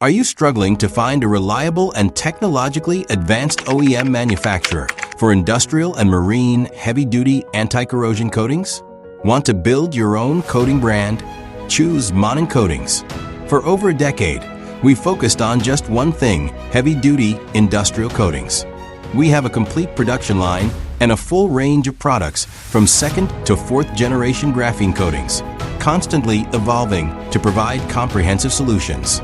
Are you struggling to find a reliable and technologically advanced OEM manufacturer for industrial and marine heavy-duty anti-corrosion coatings? Want to build your own coating brand? Choose Mengneng Coatings. For over a decade, we focused on just one thing: heavy-duty industrial coatings. We have a complete production line and a full range of products from second to fourth generation graphene coatings, constantly evolving to provide comprehensive solutions.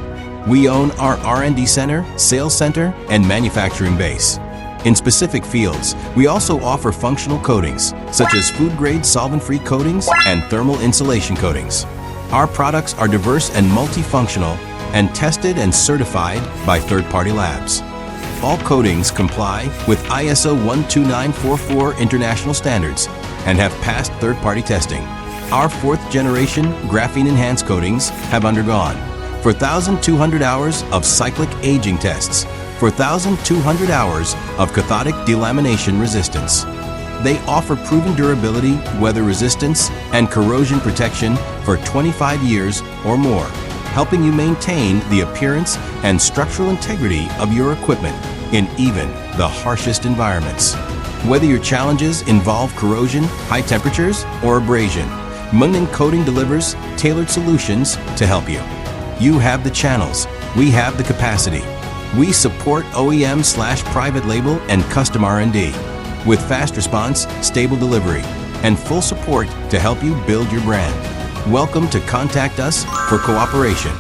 We own our R&D center, sales center, and manufacturing base. In specific fields, we also offer functional coatings, such as food-grade solvent-free coatings and thermal insulation coatings. Our products are diverse and multifunctional and tested and certified by third-party labs. All coatings comply with ISO 12944 international standards and have passed third-party testing. Our fourth-generation graphene-enhanced coatings have undergone 4,200 hours of cyclic aging tests, 4,200 hours of cathodic delamination resistance. They offer proven durability, weather resistance, and corrosion protection for 25 years or more, helping you maintain the appearance and structural integrity of your equipment in even the harshest environments. Whether your challenges involve corrosion, high temperatures, or abrasion, Mengneng Coating delivers tailored solutions to help you. You have the channels, we have the capacity. We support OEM/private label and custom R&D with fast response, stable delivery, and full support to help you build your brand. Welcome to contact us for cooperation.